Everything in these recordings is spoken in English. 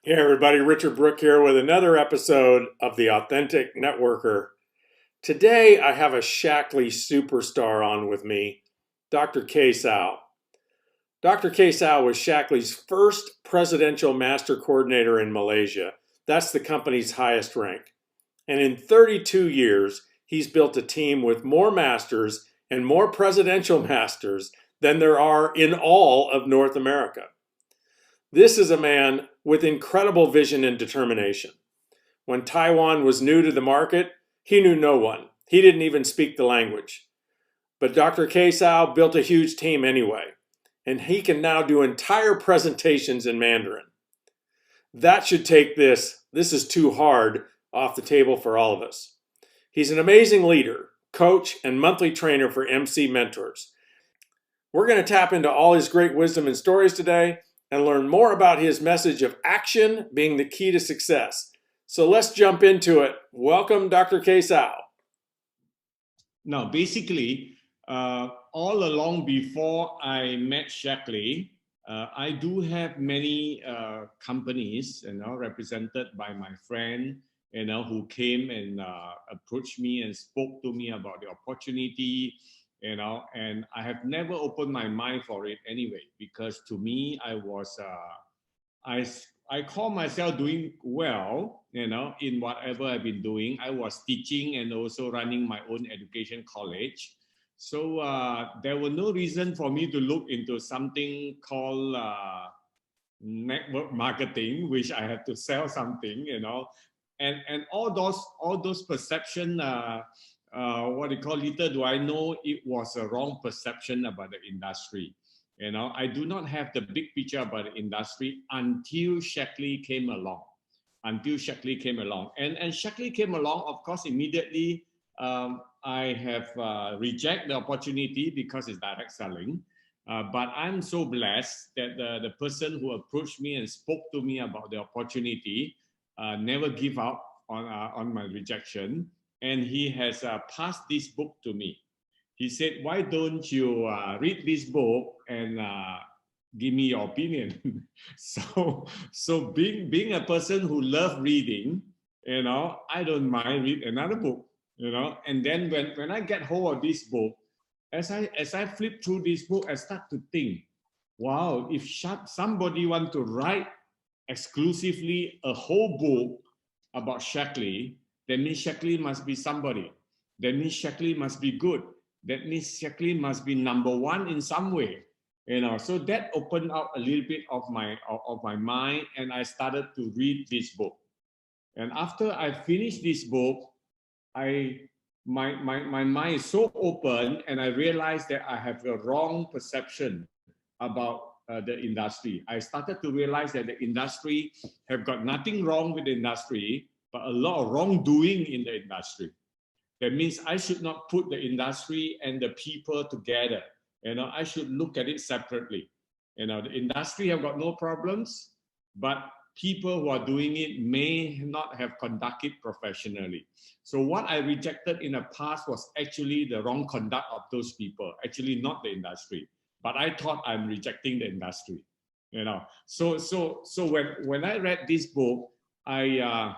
Hey everybody, Richard Brooke here with another episode of The Authentic Networker. Today I have a Shaklee superstar on with me, Dr. K Sow. Dr. K Sow was Shaklee's first presidential master coordinator in Malaysia. That's the company's highest rank. And in 32 years, he's built a team with more masters and more presidential masters than there are in all of North America. This is a man with incredible vision and determination. When Taiwan was new to the market, he knew no one. He didn't even speak the language. But Dr. K Sow built a huge team anyway, and he can now do entire presentations in Mandarin. That should take this is too hard off the table for all of us. He's an amazing leader, coach, and monthly trainer for MC Mentors. We're going to tap into all his great wisdom and stories today and learn more about his message of action being the key to success. So let's jump into it. Welcome, Dr. K Sow. Now, basically, all along before I met Shaklee, I do have many companies, represented by my friend, who came and approached me and spoke to me about the opportunity, and I have never opened my mind for it anyway, because to me, I call myself doing well, in whatever I've been doing. I was teaching and also running my own education college. So there were no reason for me to look into something called network marketing, which I had to sell something, and all those perception, little do I know it was a wrong perception about the industry. I do not have the big picture about the industry until Shaklee came along. And Shaklee came along, of course, immediately I have rejected the opportunity because it's direct selling. But I'm so blessed that the person who approached me and spoke to me about the opportunity never give up on my rejection. And he has passed this book to me. He said, why don't you read this book and give me your opinion? so being a person who loves reading, I don't mind read another book, and then when I get hold of this book, as I flip through this book, I start to think, wow, if somebody want to write exclusively a whole book about Shaklee, that means Shaklee must be somebody. That means Shaklee must be good. That means Shaklee must be number one in some way, So that opened up a little bit of my mind, and I started to read this book. And after I finished this book, my mind is so open, and I realized that I have a wrong perception about the industry. I started to realize that the industry have got nothing wrong with the industry, but a lot of wrongdoing in the industry. That means I should not put the industry and the people together. I should look at it separately. The industry have got no problems, but people who are doing it may not have conducted professionally. So what I rejected in the past was actually the wrong conduct of those people, actually not the industry. But I thought I'm rejecting the industry. So when I read this book, I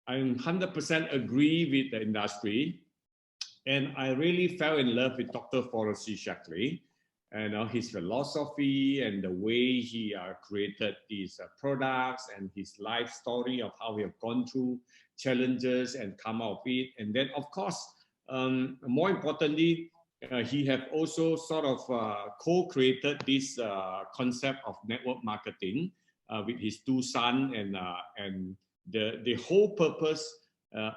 100% agree with the industry, and I really fell in love with Dr. Shaklee, and his philosophy and the way he created these products, and his life story of how he have gone through challenges and come out of it. And then, of course, more importantly, he have also sort of co-created this concept of network marketing with his two sons, and the whole purpose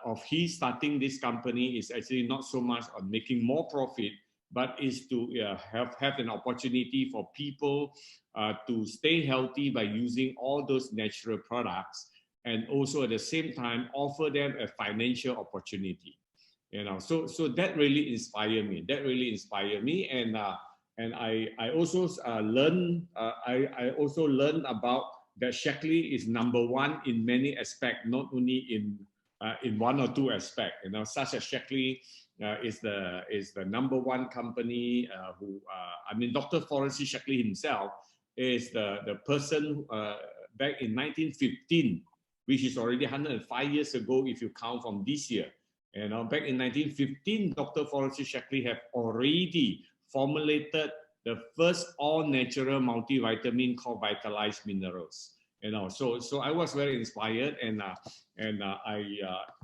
of he starting this company is actually not so much on making more profit, but is to have an opportunity for people to stay healthy by using all those natural products, and also at the same time offer them a financial opportunity. So that really inspired me. And I also learned about that Shaklee is number one in many aspects, not only in one or two aspects. Such as Shaklee is the number one company Dr. Shaklee himself is the person back in 1915, which is already 105 years ago if you count from this year. Back in 1915, Dr. Forrest Shaklee have already formulated the first all-natural multivitamin called Vitalized Minerals. So I was very inspired, and I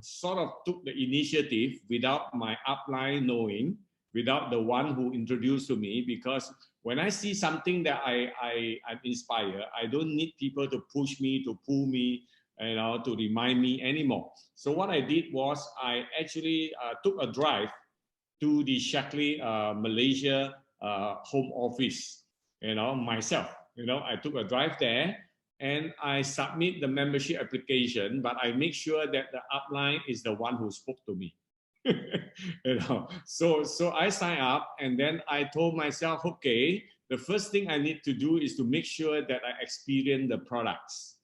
sort of took the initiative without my upline knowing, without the one who introduced to me, because when I see something that I'm inspired, I don't need people to push me, to pull me, to remind me anymore. So what I did was I actually took a drive to the Shaklee Malaysia home office, myself. I took a drive there and I submit the membership application, but I make sure that the upline is the one who spoke to me. So I signed up, and then I told myself, okay, the first thing I need to do is to make sure that I experience the products,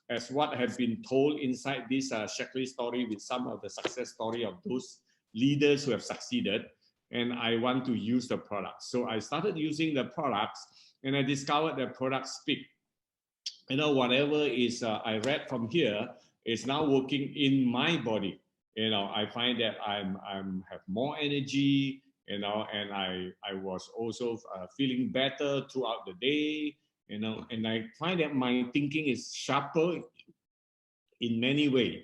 as what has been told inside this Shaklee story with some of the success story of those leaders who have succeeded, and I want to use the products. So I started using the products, and I discovered that products speak. Whatever is I read from here is now working in my body. I find that I'm have more energy, and I was also feeling better throughout the day, and I find that my thinking is sharper in many ways,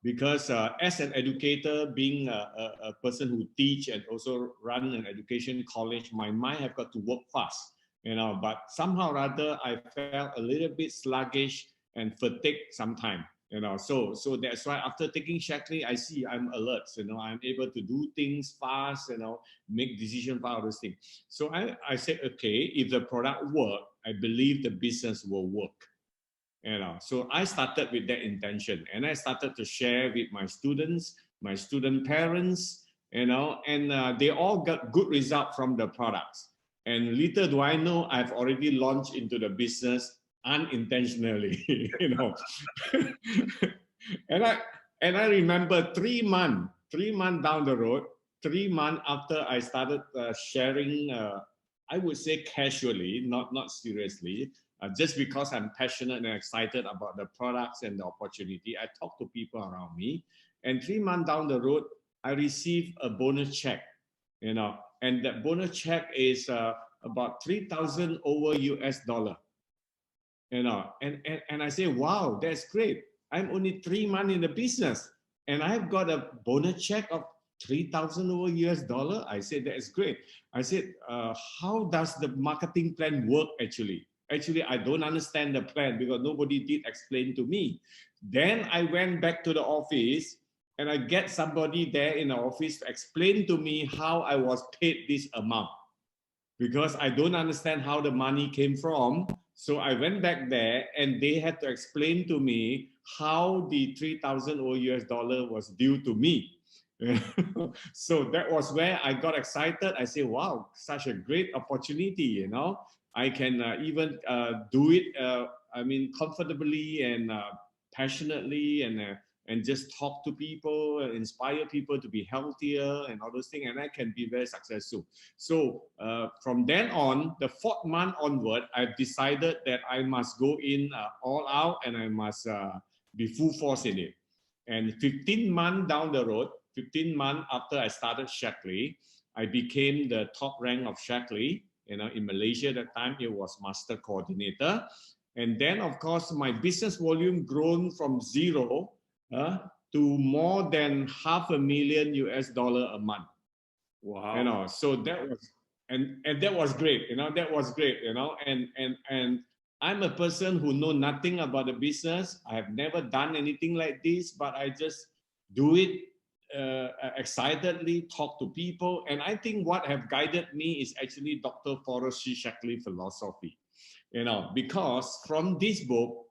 because as an educator, being a person who teach and also run an education college, my mind have got to work fast, but somehow or other I felt a little bit sluggish and fatigued sometimes. So that's why after taking Shaklee, I see I'm alert. I'm able to do things fast. Make decisions about those things. So I said, okay, if the product work, I believe the business will work. So I started with that intention, and I started to share with my students, my student parents, and they all got good result from the products. And little do I know, I've already launched into the business unintentionally, and I remember 3 months down the road, 3 months after I started sharing, I would say casually, not seriously, just because I'm passionate and excited about the products and the opportunity. I talk to people around me, and 3 months down the road, I received a bonus check, and that bonus check is about 3,000 over US dollar. And I say, wow, that's great. I'm only 3 months in the business, and I've got a bonus check of 3,000 over US dollar. I said, that's great. I said, how does the marketing plan work actually? Actually, I don't understand the plan because nobody did explain to me. Then I went back to the office, and I get somebody there in the office to explain to me how I was paid this amount, because I don't understand how the money came from. So I went back there, and they had to explain to me how the 3,000 over US dollar was due to me. So that was where I got excited. I said, wow, such a great opportunity, I can even do it, comfortably and passionately, and just talk to people and inspire people to be healthier and all those things, and I can be very successful. So from then on, the 4th month onward, I've decided that I must go in all out, and I must be full force in it. And 15 months down the road, 15 months after I started Shaklee, I became the top rank of Shaklee. In Malaysia at that time, it was master coordinator. And then, of course, my business volume grown from 0 to more than $500,000 US a month. Wow. So that was, and that was great. That was great. And I'm a person who know nothing about the business. I have never done anything like this, but I just do it excitedly, talk to people. And I think what have guided me is actually Dr. Forrest Shaklee philosophy. Because from this book,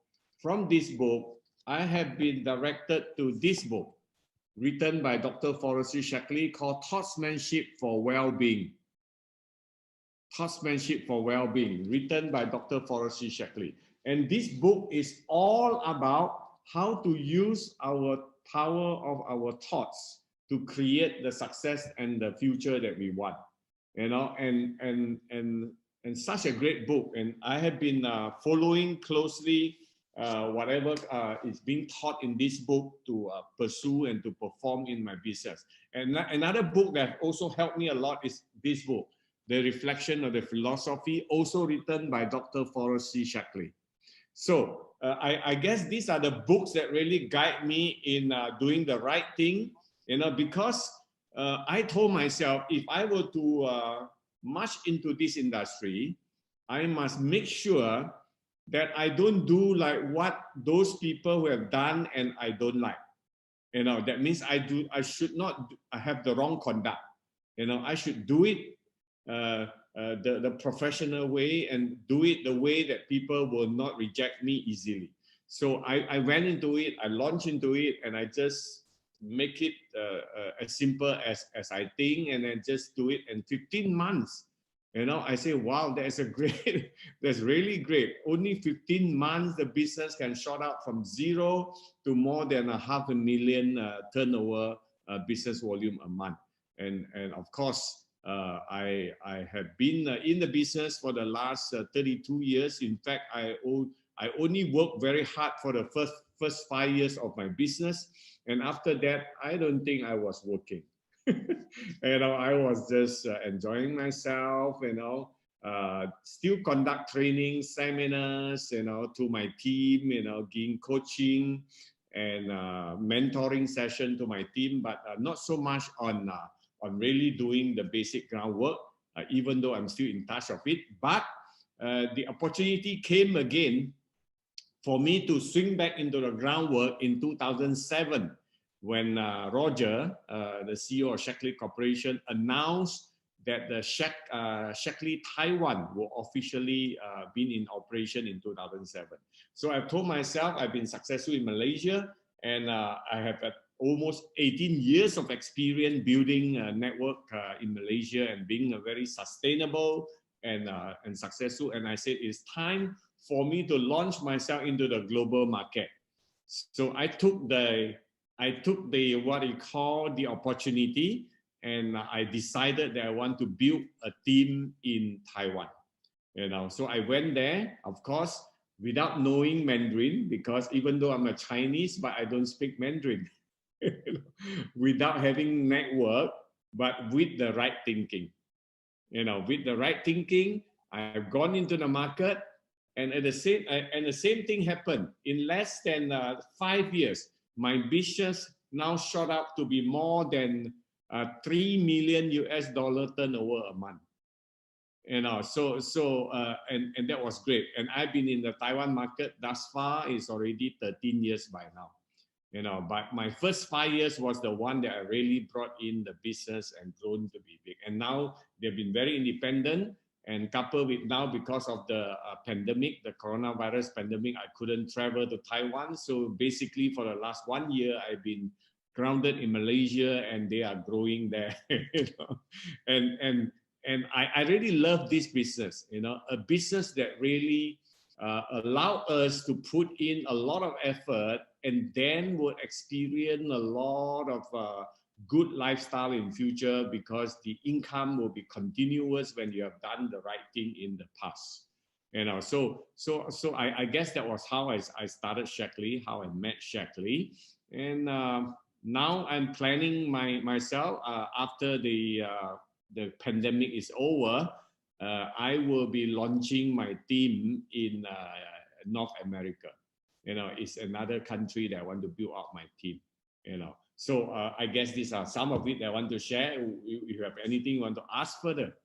I have been directed to this book written by Dr. Forrest Shaklee called Thoughtsmanship for Well-Being. Thoughtsmanship for Well-Being, written by Dr. Forrest Shaklee. And this book is all about how to use our power of our thoughts to create the success and the future that we want. And such a great book. And I have been following closely whatever is being taught in this book to pursue and to perform in my business. And another book that also helped me a lot is this book, The Reflection of the Philosophy, also written by Dr. Forrest C. Shaklee. So I guess these are the books that really guide me in doing the right thing, because I told myself, if I were to march into this industry, I must make sure that I don't do like what those people who have done and I don't like. That means I should not have the wrong conduct. I should do it the professional way and do it the way that people will not reject me easily. So I went into it, I launched into it, and I just make it as simple as I think, and then just do it in 15 months. I say, wow, that's a great, that's really great. Only 15 months, the business can shot up from 0 to more than $500,000 turnover business volume a month. And of course, I have been in the business for the last 32 years. In fact, I only worked very hard for the first 5 years of my business. And after that, I don't think I was working. I was just enjoying myself, still conduct training seminars, to my team, giving coaching and mentoring session to my team, but not so much on really doing the basic groundwork, even though I'm still in touch of it. But the opportunity came again for me to swing back into the groundwork in 2007. When Roger, the CEO of Shaklee Corporation, announced that the Shaklee Taiwan will officially been in operation in 2007. So I've told myself I've been successful in Malaysia, and I have almost 18 years of experience building a network in Malaysia and being a very sustainable and successful. And I said it's time for me to launch myself into the global market. So I took the what you call the opportunity, and I decided that I want to build a team in Taiwan. So I went there, of course, without knowing Mandarin, because even though I'm a Chinese, but I don't speak Mandarin. Without having network, but with the right thinking. With the right thinking, I've gone into the market, and the same thing happened. In less than 5 years, my business now shot up to be more than $3 million turnover a month. And that was great. And I've been in the Taiwan market thus far is already 13 years by now. But my first 5 years was the one that I really brought in the business and grown to be big. And now they've been very independent, and coupled with now, because of the pandemic, the coronavirus pandemic, I couldn't travel to Taiwan. So basically for the last 1 year, I've been grounded in Malaysia, and they are growing there. And I really love this business, a business that really allow us to put in a lot of effort, and then will experience a lot of good lifestyle in future, because the income will be continuous when you have done the right thing in the past. So I guess that was how I started Shaklee, how I met Shaklee. And now I'm planning myself after the pandemic is over. I will be launching my team in North America. It's another country that I want to build out my team. So I guess these are some of it that I want to share. If you have anything you want to ask further.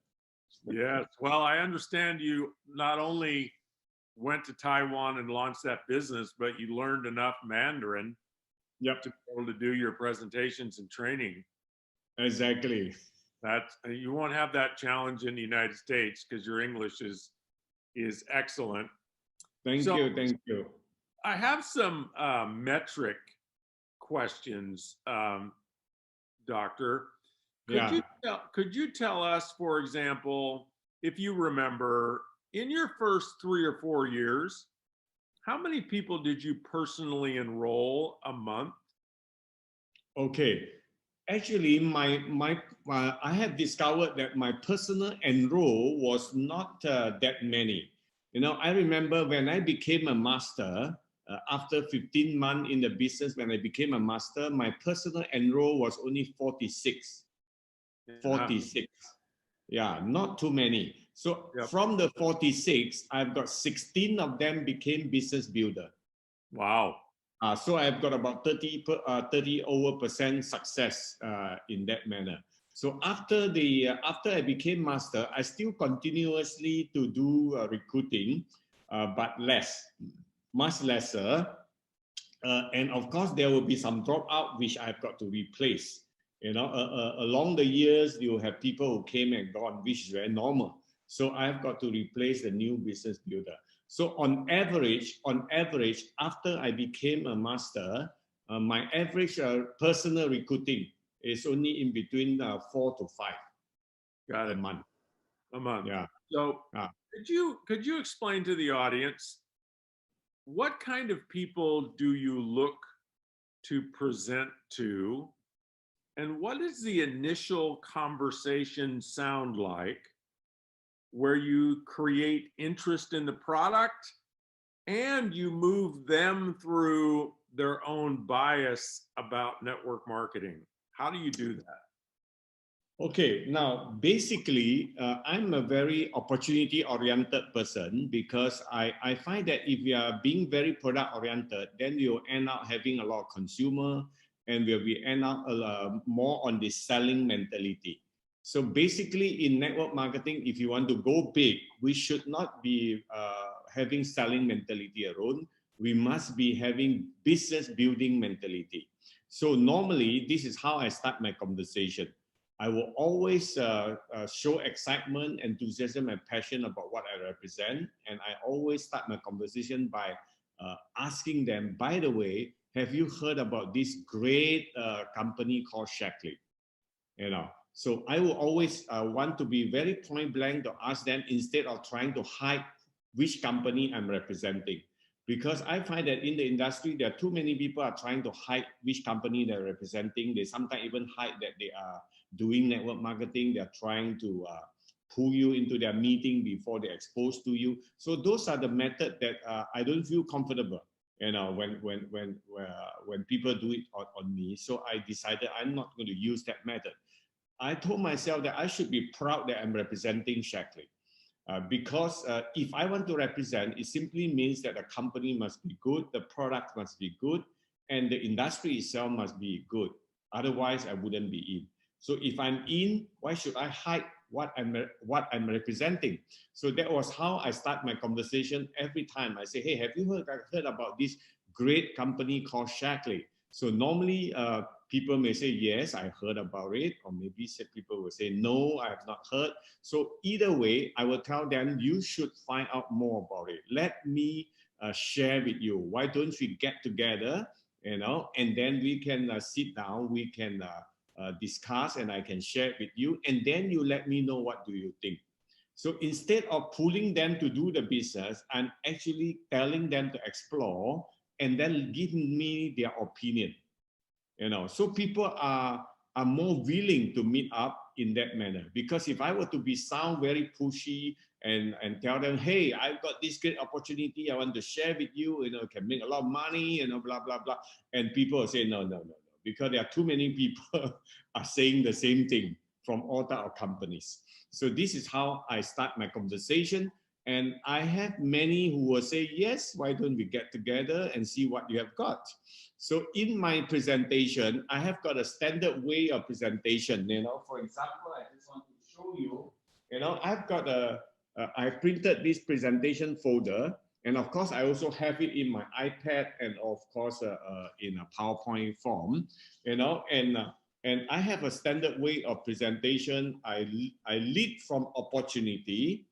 Yes. Well, I understand you not only went to Taiwan and launched that business, but you learned enough Mandarin to be able to do your presentations and training. Exactly. You won't have that challenge in the United States, because your English is excellent. Thank you. I have some metric questions, Doctor. Could you tell us, for example, if you remember, in your first 3 or 4 years, how many people did you personally enroll a month? Okay. Actually, I have discovered that my personal enroll was not that many. I remember when I became a master, after 15 months in the business, when I became a master, my personal enroll was only 46. 46. Yeah, not too many. So from the 46, I've got 16 of them became business builder. Wow. So I've got about 30 over percent success in that manner. So after I became master, I still continuously to do recruiting, but much lesser. And of course, there will be some dropout which I've got to replace. You know, along the years, you have people who came and gone, which is very normal. So I've got to replace the new business builder. So on average, after I became a master, my average personal recruiting is only in between 4 to 5. Got it. A month. A month. Yeah. So could you explain to the audience, what kind of people do you look to present to, and what does the initial conversation sound like where you create interest in the product and you move them through their own bias about network marketing? How do you do that? Okay, now basically, I'm a very opportunity-oriented person, because I find that if you are being very product-oriented, then you'll end up having a lot of consumer, and we end up more on the selling mentality. So basically, in network marketing, if you want to go big, we should not be having selling mentality alone. We must be having business building mentality. So normally, this is how I start my conversation. I will always show excitement, enthusiasm, and passion about what I represent. And I always start my conversation by asking them, by the way, have you heard about this great company called Shaklee? You know, so I will always want to be very point blank to ask them, instead of trying to hide which company I'm representing. Because I find that in the industry, there are too many people are trying to hide which company they're representing. They sometimes even hide that they are doing network marketing. They're trying to pull you into their meeting before they're exposed to you. So those are the methods that I don't feel comfortable, you know, when people do it on me. So I decided I'm not going to use that method. I told myself that I should be proud that I'm representing Shaklee. Because if I want to represent, it simply means that the company must be good, the product must be good, and the industry itself must be good. Otherwise, I wouldn't be in. So if I'm in, why should I hide what I'm representing? So that was how I start my conversation every time. I say, hey, have you heard about this great company called Shaklee? So normally, people may say, yes, I heard about it, or maybe people will say, no, I have not heard. So either way, I will tell them, you should find out more about it. Let me share with you. Why don't we get together, you know, and then we can sit down, we can discuss, and I can share it with you, and then you let me know what do you think. So instead of pulling them to do the business, I'm actually telling them to explore, and then give me their opinion. You know, so people are more willing to meet up in that manner. Because if I were to sound very pushy and tell them, hey, I've got this great opportunity, I want to share with you, you know, can make a lot of money, you know, blah, blah, blah. And people will say, no, no, no, no. Because there are too many people are saying the same thing from all types of companies. So this is how I start my conversation. And I have many who will say, yes, why don't we get together and see what you have got? So in my presentation, I have got a standard way of presentation. You know, for example, I just want to show you, you know, I've got I printed this presentation folder. And of course, I also have it in my iPad and of course, in a PowerPoint form, you know, and I have a standard way of presentation. I lead from opportunity,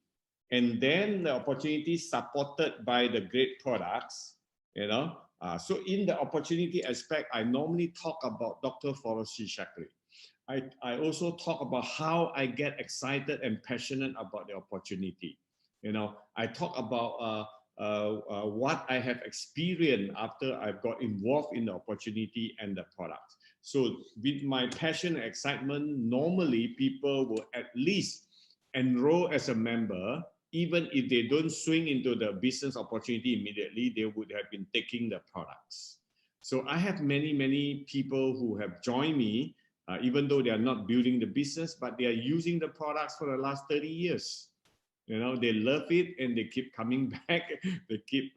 and then the opportunity supported by the great products, you know. So in the opportunity aspect, I normally talk about Dr. Shaklee. I also talk about how I get excited and passionate about the opportunity. You know, I talk about what I have experienced after I've got involved in the opportunity and the product. So with my passion and excitement, normally people will at least enroll as a member even if they don't swing into the business opportunity immediately, they would have been taking the products. So I have many people who have joined me, even though they are not building the business, but they are using the products for the last 30 years. You know, they love it and they keep coming back. They keep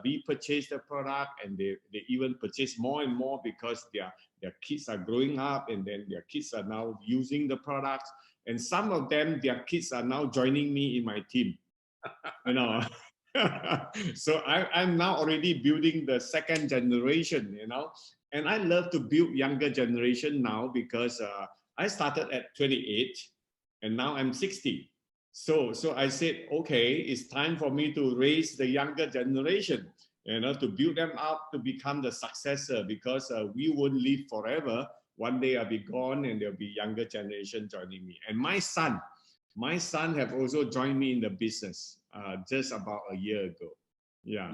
repurchase the product, and they even purchase more and more because their kids are growing up, and then their kids are now using the products. And some of them, their kids are now joining me in my team. You know, so I'm now already building the second generation. You know, and I love to build younger generation now because I started at 28, and now I'm 60. So I said, okay, it's time for me to raise the younger generation, you know, to build them up to become the successor, because we won't live forever. One day I'll be gone and there'll be younger generation joining me. And my son have also joined me in the business just about a year ago. Yeah.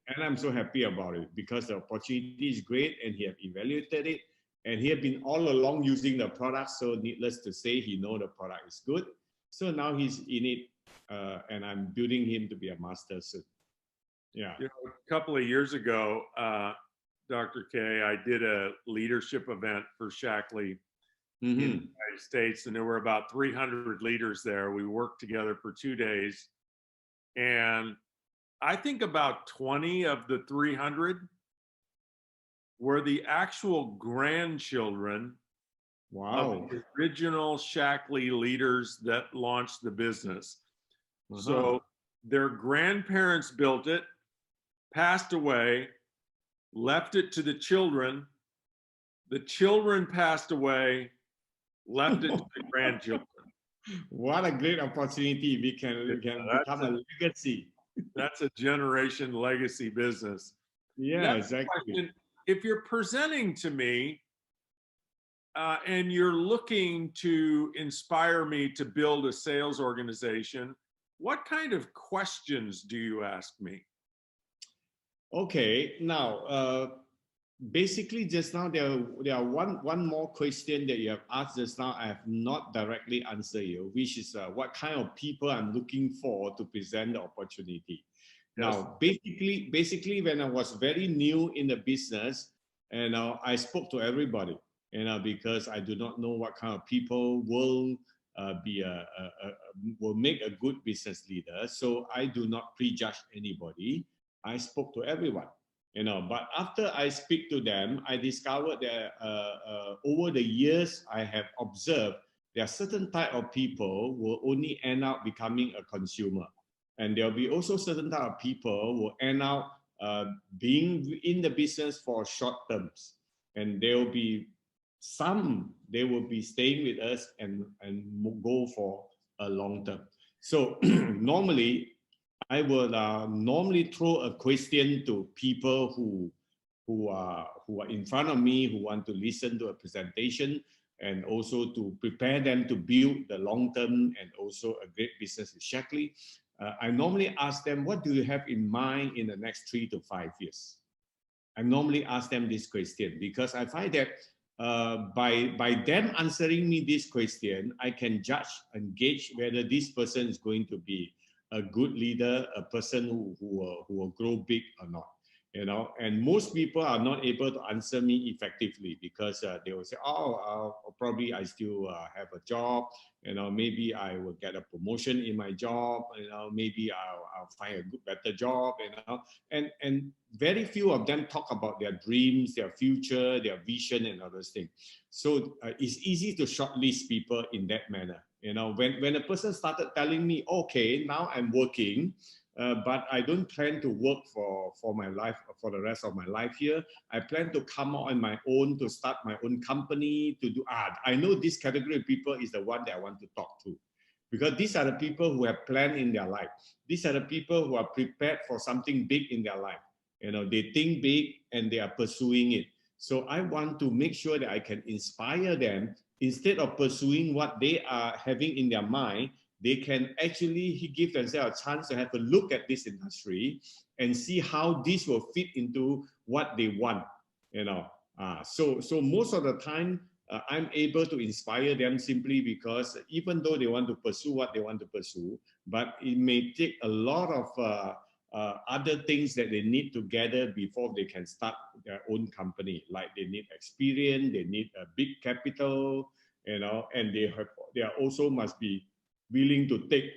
And I'm so happy about it because the opportunity is great and he have evaluated it, and he had been all along using the product. So needless to say, he know the product is good. So now he's in it, and I'm building him to be a master soon. Yeah. You know, a couple of years ago, Dr. K, I did a leadership event for Shaklee in the United States, and there were about 300 leaders there. We worked together for 2 days, and I think about 20 of the 300 were the actual grandchildren of the original Shaklee leaders that launched the business. So their grandparents built it, passed away, left it to the children passed away, left it to the grandchildren. What a great opportunity. We can become a legacy. That's a generation legacy business. Yeah, exactly. Question, if you're presenting to me and you're looking to inspire me to build a sales organization, what kind of questions do you ask me? Okay, now basically just now there are one more question that you have asked just now. I have not directly answered you, which is what kind of people I'm looking for to present the opportunity. Yes. Now, basically, when I was very new in the business, and I spoke to everybody, because I do not know what kind of people will will make a good business leader. So I do not prejudge anybody. I spoke to everyone, but after I speak to them, I discovered that over the years I have observed there are certain type of people who will only end up becoming a consumer, and there'll be also certain type of people who will end up being in the business for short terms, and there will be some they will be staying with us and go for a long term. So normally I will normally throw a question to people who are in front of me, who want to listen to a presentation, and also to prepare them to build the long term and also a great business with Shaklee. I normally ask them, what do you have in mind in the next 3 to 5 years? I normally ask them this question because I find that by them answering me this question, I can judge and gauge whether this person is going to be a good leader, a person who will grow big or not. And most people are not able to answer me effectively because they will say, probably I still have a job, maybe I will get a promotion in my job, maybe I'll find a better job, and very few of them talk about their dreams, their future, their vision, and other things. So it's easy to shortlist people in that manner. When a person started telling me, okay, now I'm working, but I don't plan to work for my life, for the rest of my life here. I plan to come out on my own, to start my own company, to do I know this category of people is the one that I want to talk to, because these are the people who have planned in their life. These are the people who are prepared for something big in their life. They think big and they are pursuing it. So I want to make sure that I can inspire them. Instead of pursuing what they are having in their mind, they can actually give themselves a chance to have a look at this industry and see how this will fit into what they want. So most of the time, I'm able to inspire them simply because even though they want to pursue what they want to pursue, but it may take a lot of other things that they need to gather before they can start their own company. Like they need experience, they need a big capital, you know, and they are also must be willing to take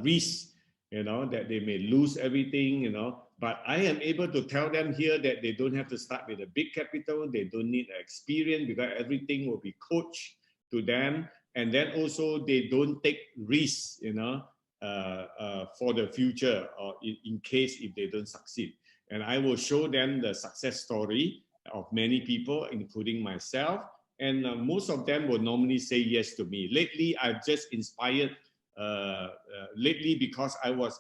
risks, you know, that they may lose everything, you know. But I am able to tell them here that they don't have to start with a big capital, they don't need experience because everything will be coached to them. And then also they don't take risks, you know, for the future or in case if they don't succeed. And I will show them the success story of many people, including myself. And most of them will normally say yes to me. Lately, I've just inspired lately because I was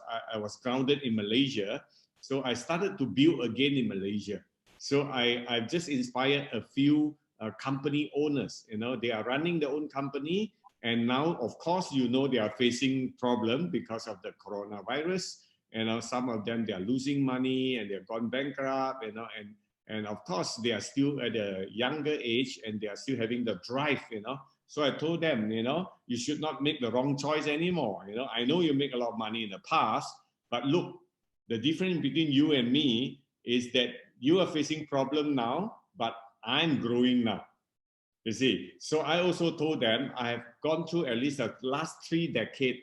grounded in Malaysia, so I started to build again in Malaysia. So I've just inspired a few company owners. You know, they are running their own company, and now, of course, you know, they are facing problem because of the coronavirus. You know, some of them they are losing money and they've gone bankrupt. You know, and of course they are still at a younger age and they are still having the drive. You know. So I told them, you know, you should not make the wrong choice anymore. You know, I know you make a lot of money in the past, but look, the difference between you and me is that you are facing problem now, but I'm growing now. You see, so I also told them I have gone through at least the last 3 decades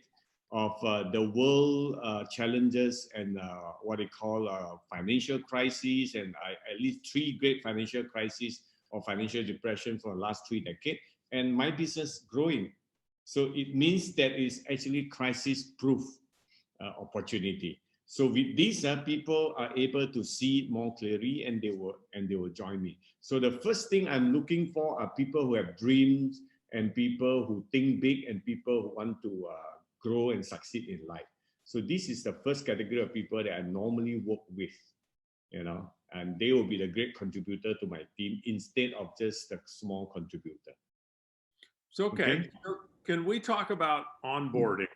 of the world challenges and what they call financial crises, and at least 3 great financial crises or financial depression for the last 3 decades. And my business growing. So it means that it's actually crisis-proof opportunity. So with this, people are able to see it more clearly, and they will join me. So the first thing I'm looking for are people who have dreams, and people who think big, and people who want to grow and succeed in life. So this is the first category of people that I normally work with, you know, and they will be the great contributor to my team instead of just a small contributor. So, okay. Can we talk about onboarding?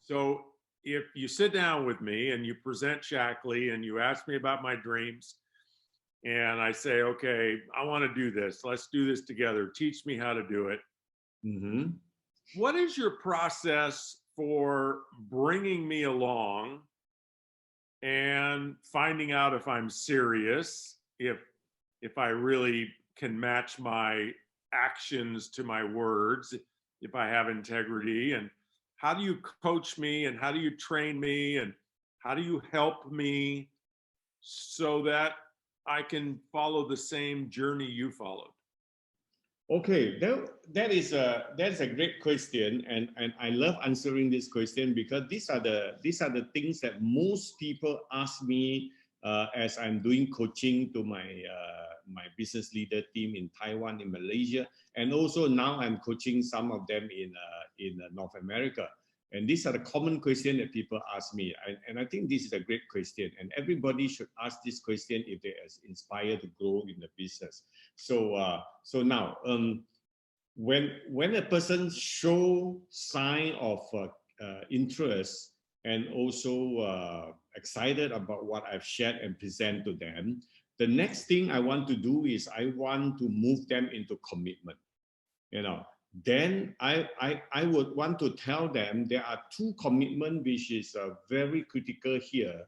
So if you sit down with me and you present Shaklee and you ask me about my dreams and I say, okay, I want to do this. Let's do this together. Teach me how to do it. Mm-hmm. What is your process for bringing me along and finding out if I'm serious, if I really can match my actions to my words, if I have integrity, and how do you coach me and how do you train me and how do you help me so that I can follow the same journey you followed? Okay, that's a great question, and I love answering this question because these are the things that most people ask me as I'm doing coaching to my my business leader team in Taiwan, in Malaysia, and also now I'm coaching some of them in North America. And these are the common questions that people ask me, and I think this is a great question, and everybody should ask this question if they are inspired to grow in the business. So so now, when a person show sign of interest and also excited about what I've shared and present to them, the next thing I want to do is I want to move them into commitment. You know, then I would want to tell them there are 2 commitments which is very critical here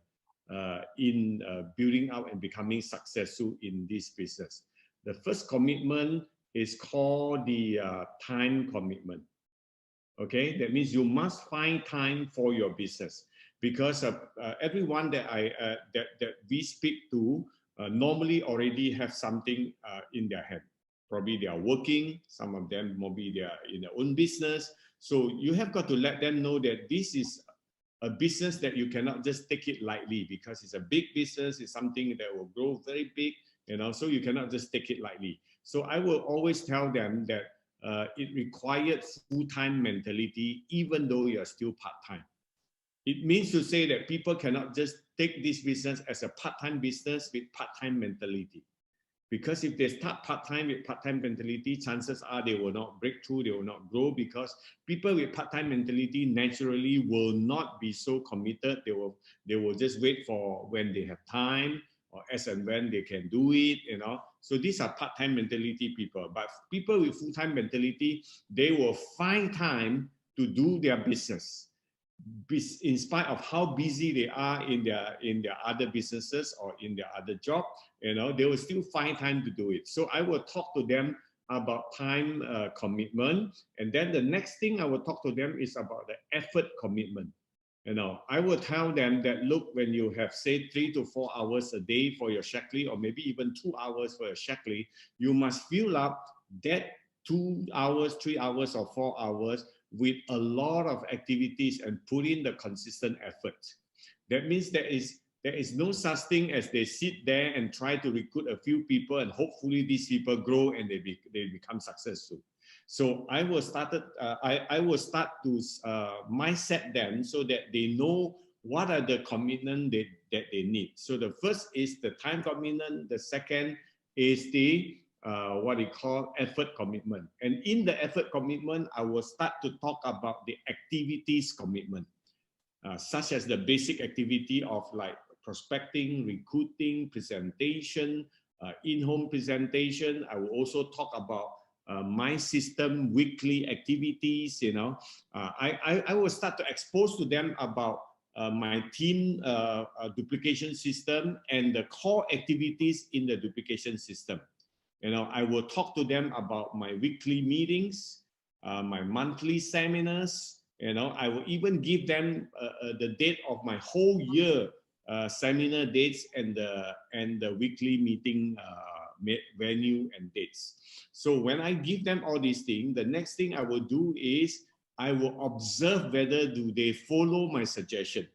in building up and becoming successful in this business. The first commitment is called the time commitment. Okay, that means you must find time for your business, because everyone that that we speak to normally already have something in their hand. Probably they are working, some of them maybe they are in their own business. So you have got to let them know that this is a business that you cannot just take it lightly, because it's a big business, it's something that will grow very big, you know, so you cannot just take it lightly. So I will always tell them that it required full-time mentality, even though you're still part-time. It means to say that people cannot just take this business as a part-time business with part-time mentality. Because if they start part-time with part-time mentality, chances are they will not break through, they will not grow, because people with part-time mentality naturally will not be so committed. They will just wait for when they have time, or as and when they can do it, So these are part-time mentality people. But people with full-time mentality, they will find time to do their business, in spite of how busy they are in their other businesses or in their other job. They will still find time to do it. So I will talk to them about time commitment, and then the next thing I will talk to them is about the effort commitment. I will tell them that, look, when you have, say, 3 to 4 hours a day for your Shaklee, or maybe even 2 hours for your Shaklee, you must fill up that 2 hours, 3 hours, or 4 hours with a lot of activities and put in the consistent effort. That means there is no such thing as they sit there and try to recruit a few people and hopefully these people grow and they become successful. So I will start to mindset them so that they know what are the commitment that they need. So the first is the time commitment. The second is the what we call effort commitment. And in the effort commitment, I will start to talk about the activities commitment, such as the basic activity of like prospecting, recruiting, presentation, in-home presentation. I will also talk about my system weekly activities. I will start to expose to them about my team duplication system and the core activities in the duplication system. I will talk to them about my weekly meetings, my monthly seminars. I will even give them the date of my whole year seminar dates and the weekly meeting venue and dates. So when I give them all these things, the next thing I will do is I will observe whether do they follow my suggestion.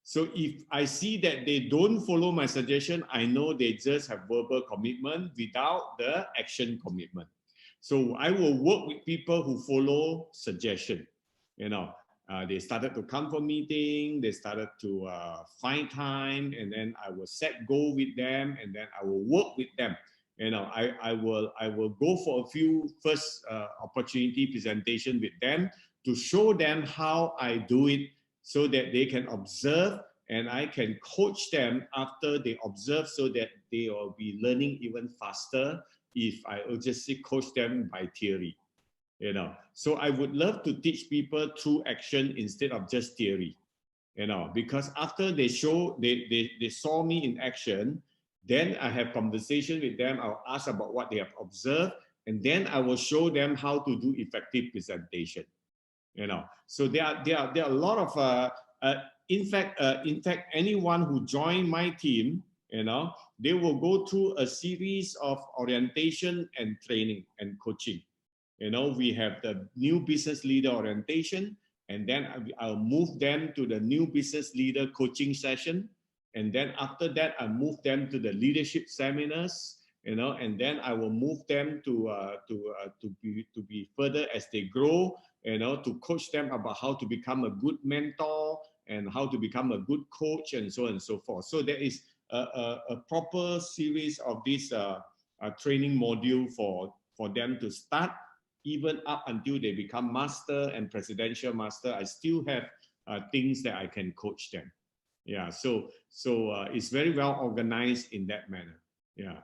So if I see that they don't follow my suggestion, I know they just have verbal commitment without the action commitment. So I will work with people who follow suggestion. They started to come for meeting, they started to find time, and then I will set goal with them, and then I will work with them. I will go for a few first opportunity presentation with them to show them how I do it, so that they can observe and I can coach them after they observe, so that they will be learning even faster if I just coach them by theory. So I would love to teach people through action instead of just theory, because after they saw me in action, then I have conversation with them. I'll ask about what they have observed, and then I will show them how to do effective presentation. So there are a lot of in fact anyone who join my team, they will go through a series of orientation and training and coaching. We have the new business leader orientation, and then I'll move them to the new business leader coaching session, and then after that I move them to the leadership seminars, and then I will move them to be further as they grow, to coach them about how to become a good mentor and how to become a good coach, and so on and so forth. So there is a proper series of this training module for them to start, even up until they become master and presidential master. I still have things that I can coach them. Yeah, so it's very well organized in that manner. Yeah.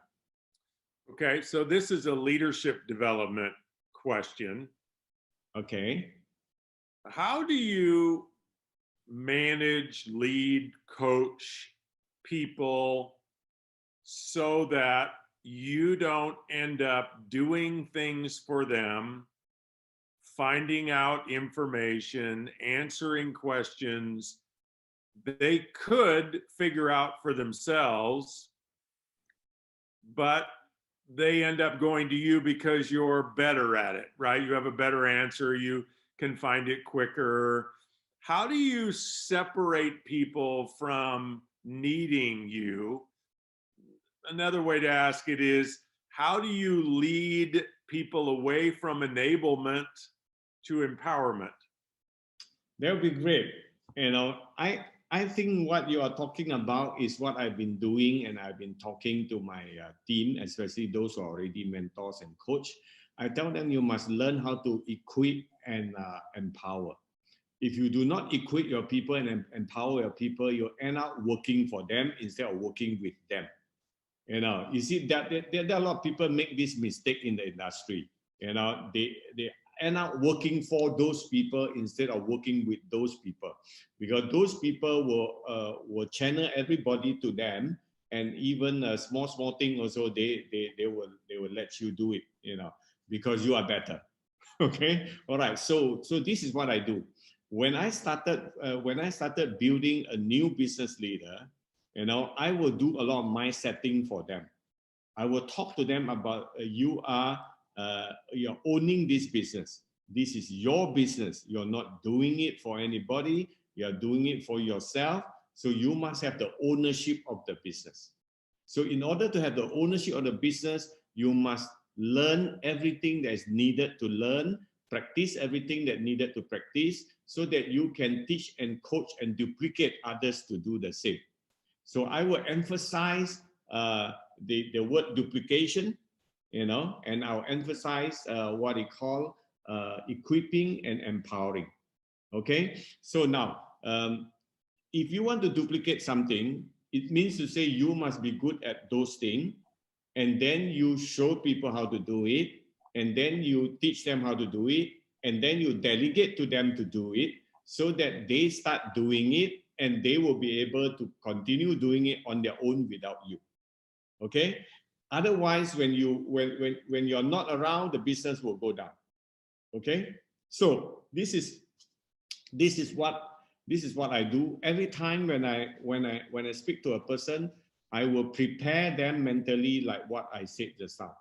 Okay, so this is a leadership development question. Okay. How do you manage, lead, coach people so that you don't end up doing things for them, finding out information, answering questions they could figure out for themselves, but they end up going to you because you're better at it, right? You have a better answer, you can find it quicker. How do you separate people from needing you? Another way to ask it is, how do you lead people away from enablement to empowerment? That would be great. I think what you are talking about is what I've been doing, and I've been talking to my team, especially those who are already mentors and coach. I tell them you must learn how to equip and empower. If you do not equip your people and empower your people, you end up working for them instead of working with them. You see that there are a lot of people make this mistake in the industry. They end up working for those people instead of working with those people, because those people will channel everybody to them, and even a small thing also they will let you do it, because you are better. Okay, all right. So this is what I do. When I started building a new business leader, I will do a lot of mind setting for them. I will talk to them about you're owning this business. This is your business. You're not doing it for anybody. You're doing it for yourself. So you must have the ownership of the business. So in order to have the ownership of the business, you must learn everything that is needed to learn, practice everything that needed to practice, so that you can teach and coach and duplicate others to do the same. So I will emphasize the word duplication, and I'll emphasize what we call equipping and empowering. Okay, so now if you want to duplicate something, it means to say you must be good at those things, and then you show people how to do it, and then you teach them how to do it, and then you delegate to them to do it, so that they start doing it, and they will be able to continue doing it on their own without you. Okay, otherwise when you're not around, the business will go down. Okay, so this is what I do every time when I speak to a person. I will prepare them mentally, like what I said just now,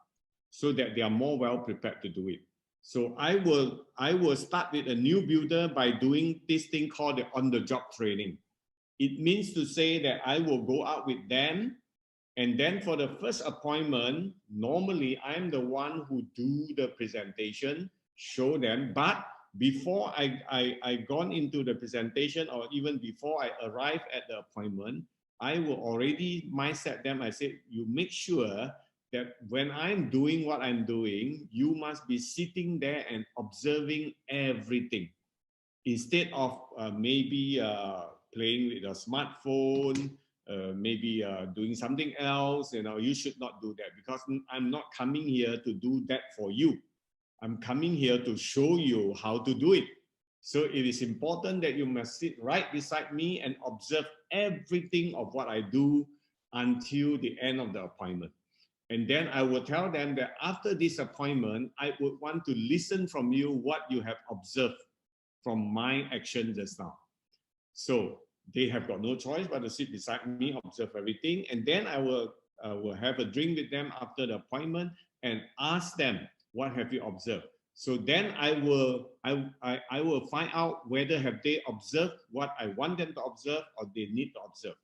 so that they are more well prepared to do it. So I will start with a new builder by doing this thing called the on-the-job training. It means to say that I will go out with them, and then for the first appointment, normally I'm the one who do the presentation, show them. But before I gone into the presentation, or even before I arrive at the appointment, I will already mindset them. I say, you make sure that when I'm doing what I'm doing, you must be sitting there and observing everything, instead of maybe playing with a smartphone, maybe doing something else. You should not do that, because I'm not coming here to do that for you. I'm coming here to show you how to do it. So it is important that you must sit right beside me and observe everything of what I do until the end of the appointment. And then I will tell them that after this appointment, I would want to listen from you what you have observed from my action just now. So they have got no choice but to sit beside me, observe everything. And then I will have a drink with them after the appointment and ask them, what have you observed? So then I will find out whether have they observed what I want them to observe, or they need to observe.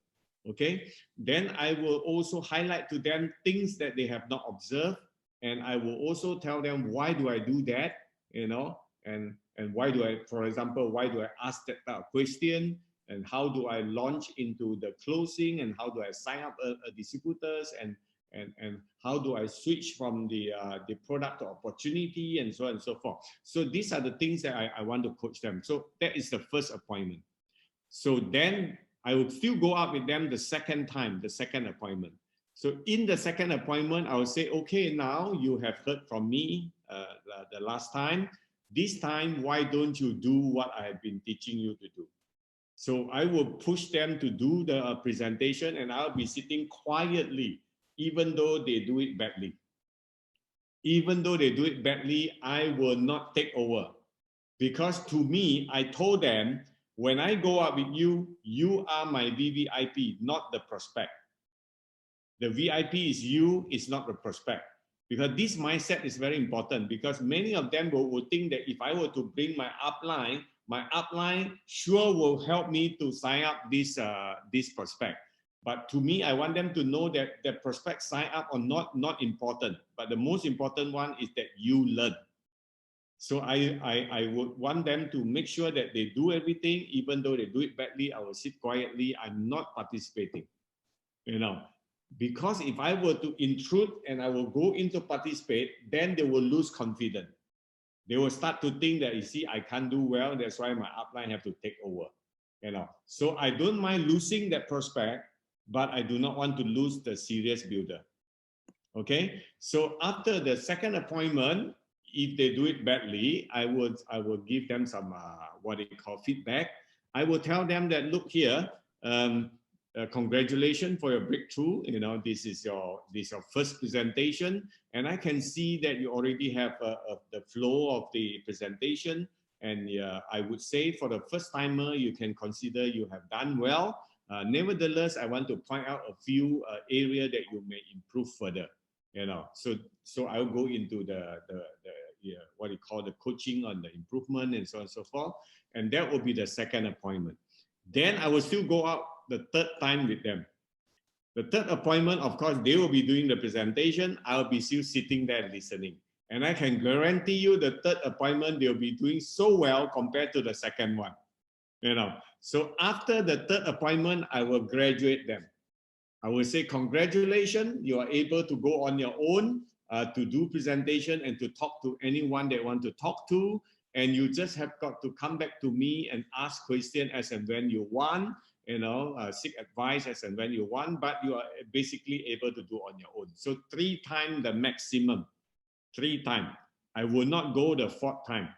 Okay, then I will also highlight to them things that they have not observed, and I will also tell them why do I do that, and why do I, for example, why do I ask that type of question, and how do I launch into the closing, and how do I sign up a distributors, and how do I switch from the product to opportunity, and so on and so forth. So these are the things that I want to coach them. So that is the first appointment. So then I would still go out with them the second time, the second appointment. So in the second appointment, I will say, okay, now you have heard from me the last time. This time, why don't you do what I have been teaching you to do? So I will push them to do the presentation, and I'll be sitting quietly, even though they do it badly. Even though they do it badly, I will not take over. Because to me, I told them, when I go out with you, you are my VVIP, not the prospect. The VIP is you, it's not the prospect. Because this mindset is very important, because many of them will think that if I were to bring my upline sure will help me to sign up this prospect. But to me, I want them to know that the prospect sign up or not important. But the most important one is that you learn. So I would want them to make sure that they do everything, even though they do it badly. I will sit quietly. I'm not participating, because if I were to intrude and I will go into participate, then they will lose confidence. They will start to think that, you see, I can't do well. That's why my upline have to take over, So I don't mind losing that prospect, but I do not want to lose the serious builder. Okay, so after the second appointment, if they do it badly, I will give them some what they call feedback. I will tell them that, look here, congratulations for your breakthrough. You know, this is your first presentation, and I can see that you already have the flow of the presentation. And I would say for the first timer, you can consider you have done well. Nevertheless, I want to point out a few areas that you may improve further. You know, so I'll go into the what you call the coaching on the improvement and so on and so forth, and that will be the second appointment. Then I will still go out the third time with them. The third appointment, of course, they will be doing the presentation. I'll be still sitting there listening, and I can guarantee you the third appointment they'll be doing so well compared to the second one. You know, so after the third appointment, I will graduate them. I will say, congratulations, you are able to go on your own to do presentation and to talk to anyone they want to talk to. And you just have got to come back to me and ask questions as and when you want, you know, seek advice as and when you want, but you are basically able to do on your own. So 3 times the maximum, 3 times. I will not go the 4th time,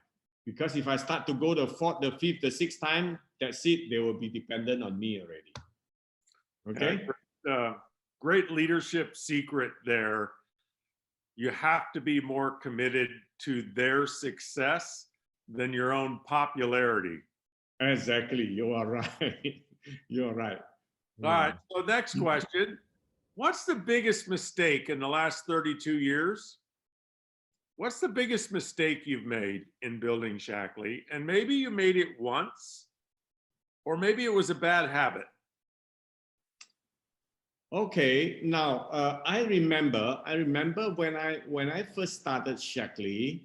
because if I start to go the 4th, the 5th, the 6th time, that's it, they will be dependent on me already. Okay? Great leadership secret there. You have to be more committed to their success than your own popularity. Exactly. You are right. You're right. All right. So next question. What's the biggest mistake in the last 32 years? What's the biggest mistake you've made in building Shaklee? And maybe you made it once, or maybe it was a bad habit. Okay, now I remember when I first started Shaklee,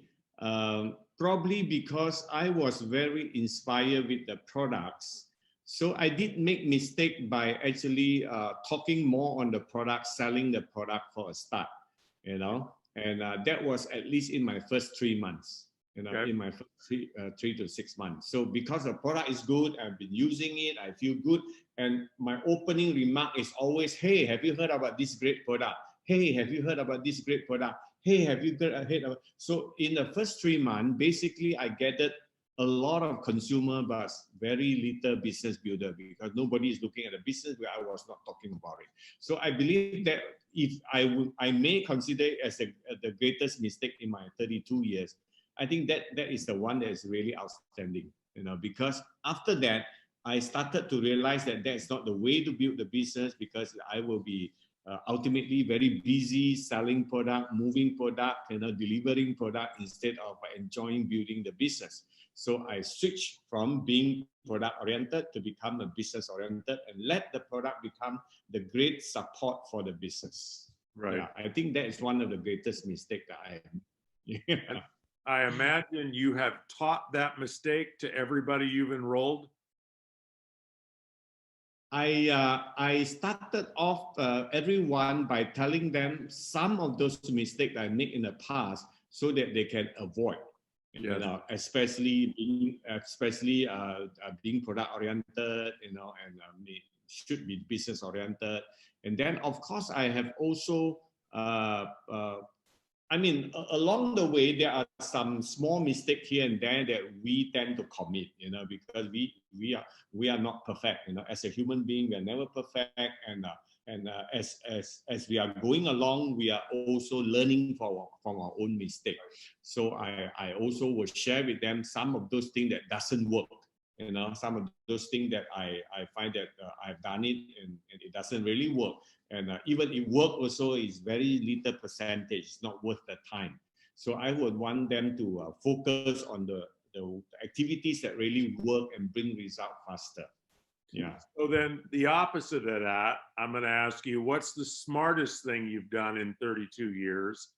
probably because I was very inspired with the products. So I did make mistake by actually talking more on the product, selling the product for a start, you know, and that was at least in my first 3 months. You know, okay. In my first 3 to 6 months. So because the product is good, I've been using it, I feel good. And my opening remark is always, hey, have you heard about this great product? Hey, have you heard about this great product? Hey, have you heard about... So in the first 3 months, basically I gathered a lot of consumer, but very little business builder, because nobody is looking at the business where I was not talking about it. So I believe that if I may consider it as the greatest mistake in my 32 years, I think that is the one that is really outstanding, you know, because after that, I started to realize that that's not the way to build the business, because I will be ultimately very busy selling product, moving product, you know, delivering product instead of enjoying building the business. So I switched from being product oriented to become a business oriented, and let the product become the great support for the business. Right. Yeah, I think that is one of the greatest mistakes that I have. Yeah. I imagine you have taught that mistake to everybody you've enrolled. I started off everyone by telling them some of those mistakes I made in the past, so that they can avoid. Yes. You know, especially being product oriented, you know, and should be business oriented. And then, of course, I have also. I mean, along the way, there are some small mistakes here and there that we tend to commit, you know, because we are not perfect, you know. As a human being, we are never perfect, and as we are going along, we are also learning from our own mistake. So I also will share with them some of those things that doesn't work, you know, some of those things that I find that I've done it and it doesn't really work. And even it work also is very little percentage, it's not worth the time. So I would want them to focus on the activities that really work and bring result faster. Yeah. So then the opposite of that, I'm going to ask you, what's the smartest thing you've done in 32 years?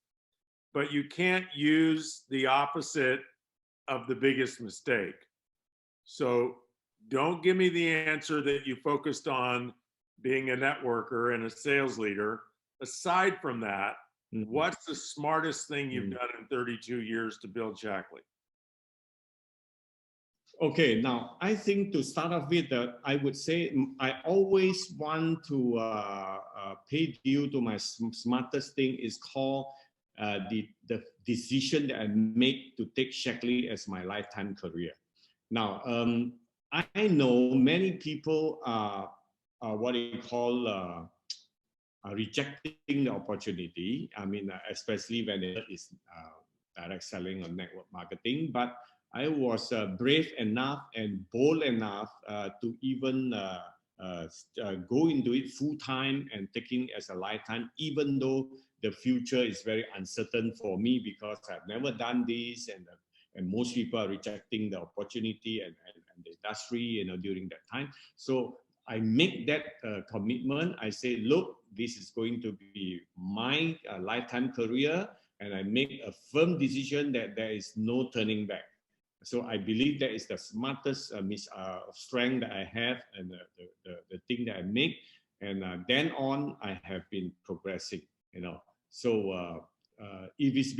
But you can't use the opposite of the biggest mistake. So don't give me the answer that you focused on being a networker and a sales leader. Aside from that, what's the smartest thing you've done in 32 years to build Shaklee? Okay, now I think to start off with, I would say I always want to pay due to my smartest thing is called the decision that I make to take Shaklee as my lifetime career. Now, I know many people are what you call rejecting the opportunity. I mean, especially when it is direct selling or network marketing. But I was brave enough and bold enough to even go into it full time and taking as a lifetime, even though the future is very uncertain for me because I've never done this, and most people are rejecting the opportunity and the industry, during that time. So I make that commitment. I say, look, this is going to be my lifetime career, and I make a firm decision that there is no turning back. So I believe that is the smartest strength that I have, and the thing that I make. And then on, I have been progressing. So it is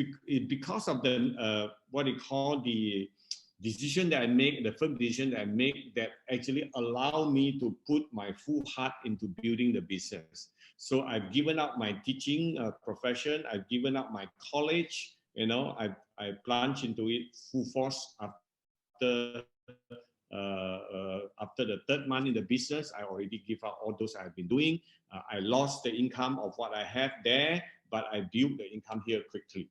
because of the what you call the decision that I make, the firm decision that I make, that actually allow me to put my full heart into building the business. So I've given up my teaching profession. I've given up my college. I plunged into it full force after the third month in the business. I already give up all those I've been doing. I lost the income of what I have there, but I built the income here quickly.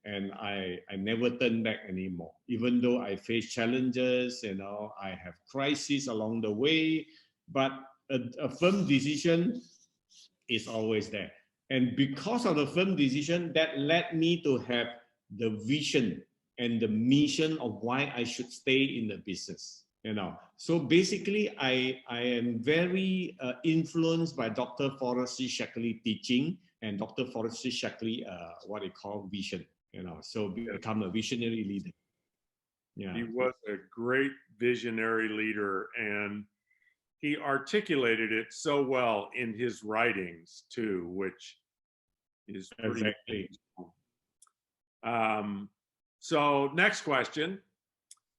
And I never turn back anymore. Even though I face challenges, I have crises along the way, but a firm decision is always there. And because of the firm decision, that led me to have the vision and the mission of why I should stay in the business. So basically, I am very influenced by Dr. Forrest Shaklee teaching and Dr. Forrest Shaklee, what they call vision. So become a visionary leader. Yeah, he was a great visionary leader, and he articulated it so well in his writings too, which is pretty exactly. So next question.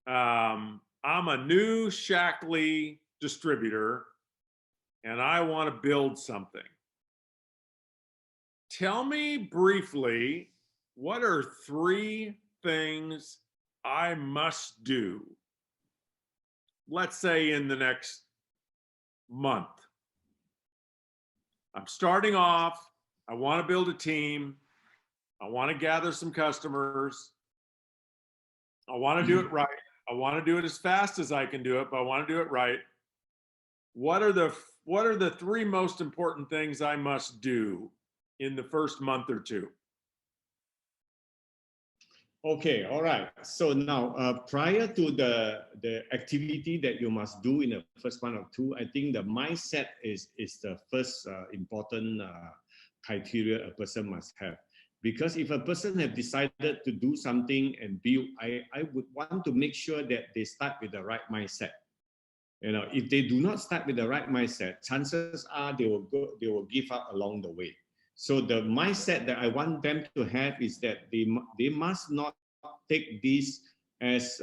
I'm a new Shaklee distributor, and I want to build something. Tell me briefly, what are 3 things I must do, let's say in the next month? I'm starting off. I want to build a team. I want to gather some customers. I want to do it right. I want to do it as fast as I can do it, but I want to do it right. What are the 3 most important things I must do in the first month or 2? Okay, all right. So now, prior to the activity that you must do in the first month or 2, I think the mindset is the first important criteria a person must have. Because if a person has decided to do something and build, I would want to make sure that they start with the right mindset. If they do not start with the right mindset, chances are they will give up along the way. So the mindset that I want them to have is that they must not take this as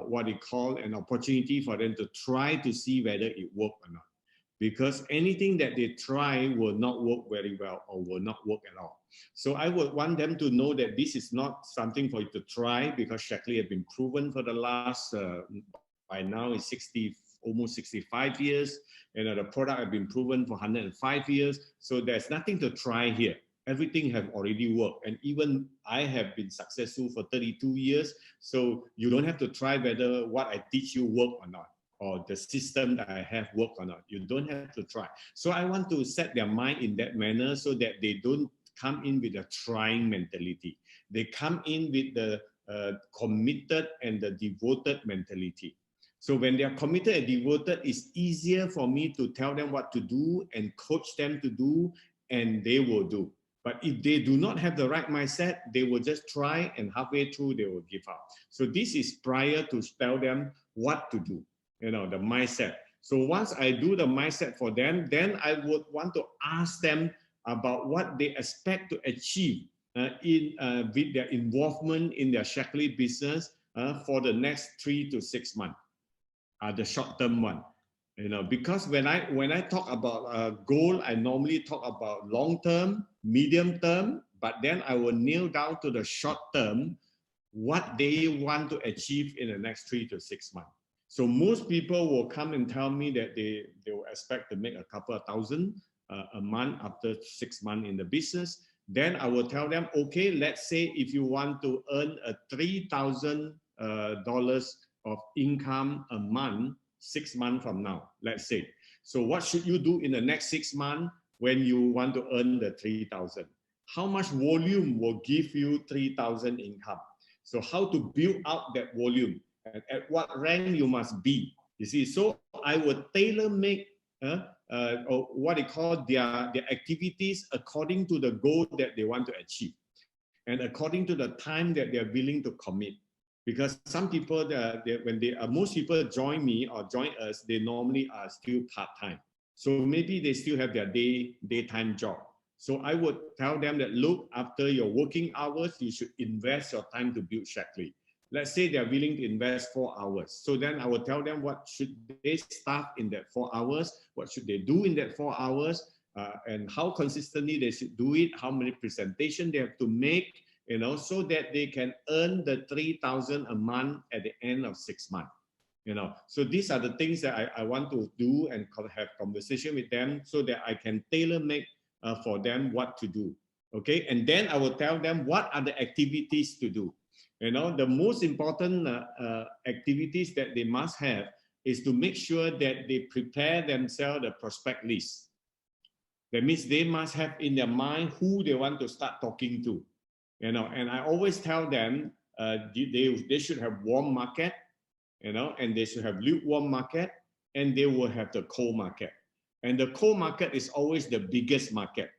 what they call an opportunity for them to try to see whether it works or not. Because anything that they try will not work very well or will not work at all. So I would want them to know that this is not something for you to try, because Shaklee has been proven for the last, by now it's almost 65 years, and the product has been proven for 105 years. So there's nothing to try here. Everything have already worked, and even I have been successful for 32 years. So you don't have to try whether what I teach you work or not, or the system that I have work or not. You don't have to try. So I want to set their mind in that manner so that they don't come in with a trying mentality. They come in with the committed and the devoted mentality. So when they are committed and devoted, it's easier for me to tell them what to do and coach them to do, and they will do. But if they do not have the right mindset, they will just try, and halfway through, they will give up. So this is prior to tell them what to do, the mindset. So once I do the mindset for them, then I would want to ask them about what they expect to achieve with their involvement in their Shaklee business for the next 3 to 6 months. the short-term one. Because when I talk about goal, I normally talk about long-term, medium-term, but then I will nail down to the short-term what they want to achieve in the next 3 to 6 months. So most people will come and tell me that they will expect to make a couple of thousand a month after 6 months in the business. Then I will tell them, okay, let's say if you want to earn a $3,000 of income a month 6 months from now, let's say. So what should you do in the next 6 months when you want to earn the 3,000? How much volume will give you 3,000 income? So how to build out that volume and at what rank you must be. You see, so I would tailor make or what they call their activities according to the goal that they want to achieve and according to the time that they're willing to commit. Because some people, most people join me or join us, they normally are still part-time. So maybe they still have their daytime job. So I would tell them that, look, after your working hours, you should invest your time to build Shaklee. Let's say they're willing to invest 4 hours. So then I will tell them what should they start in that 4 hours, what should they do in that 4 hours, and how consistently they should do it, how many presentations they have to make, so that they can earn the 3,000 a month at the end of 6 months. So these are the things that I want to do and have conversation with them so that I can tailor make for them what to do. Okay, and then I will tell them what are the activities to do. The most important activities that they must have is to make sure that they prepare themselves the prospect list. That means they must have in their mind who they want to start talking to. And I always tell them they should have warm market, and they should have lukewarm market, and they will have the cold market. And the cold market is always the biggest market.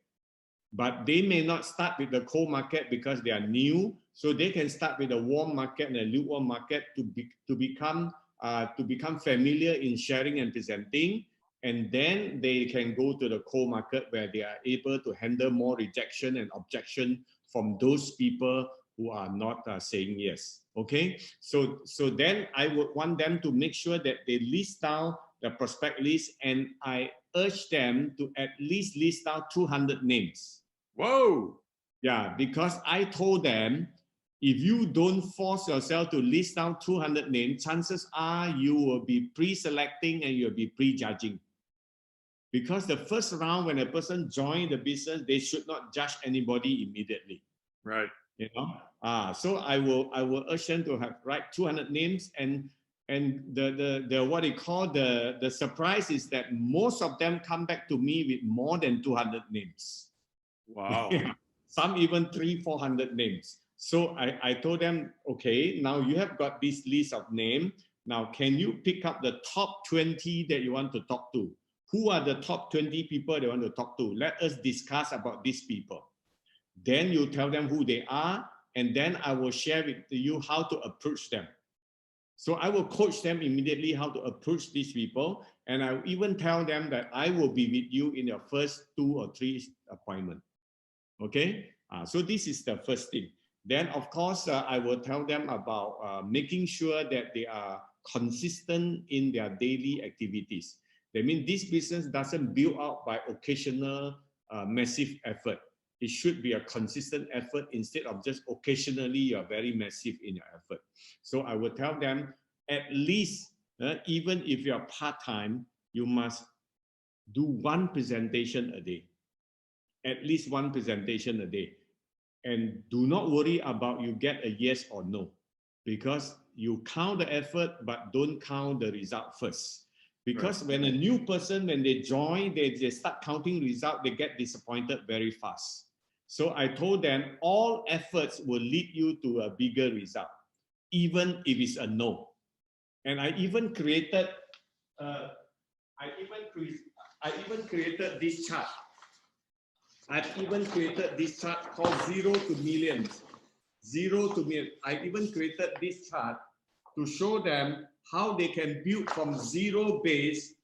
But they may not start with the cold market because they are new. So they can start with a warm market and a lukewarm market to become familiar in sharing and presenting. And then they can go to the cold market where they are able to handle more rejection and objection from those people who are not saying yes. Okay, so then I would want them to make sure that they list down the prospect list, and I urge them to at least list down 200 names. Whoa! Yeah, because I told them, if you don't force yourself to list down 200 names, chances are you will be pre-selecting and you'll be pre-judging. Because the first round, when a person joins the business, they should not judge anybody immediately. Right. So I will urge them to write 200 names, and the what they call the surprise is that most of them come back to me with more than 200 names. Wow. Some even 300-400 names. So I told them, okay, now you have got this list of names. Now, can you pick up the top 20 that you want to talk to? Who are the top 20 people they want to talk to? Let us discuss about these people. Then you tell them who they are, and then I will share with you how to approach them. So I will coach them immediately how to approach these people, and I will even tell them that I will be with you in your first 2 or 3 appointments. Okay, so this is the first thing. Then, of course, I will tell them about making sure that they are consistent in their daily activities. That means this business doesn't build out by occasional massive effort. It should be a consistent effort instead of just occasionally you're very massive in your effort. So I will tell them at least, even if you're part-time, you must do 1 presentation a day. At least 1 presentation a day. And do not worry about you get a yes or no, because you count the effort, but don't count the result first. Because when a new person, when they join, they start counting result, they get disappointed very fast. So I told them all efforts will lead you to a bigger result, even if it's a no. And I even created, this chart. I've even created this chart called 0 to millions. 0 to million. I even created this chart to show them how they can build from 0 base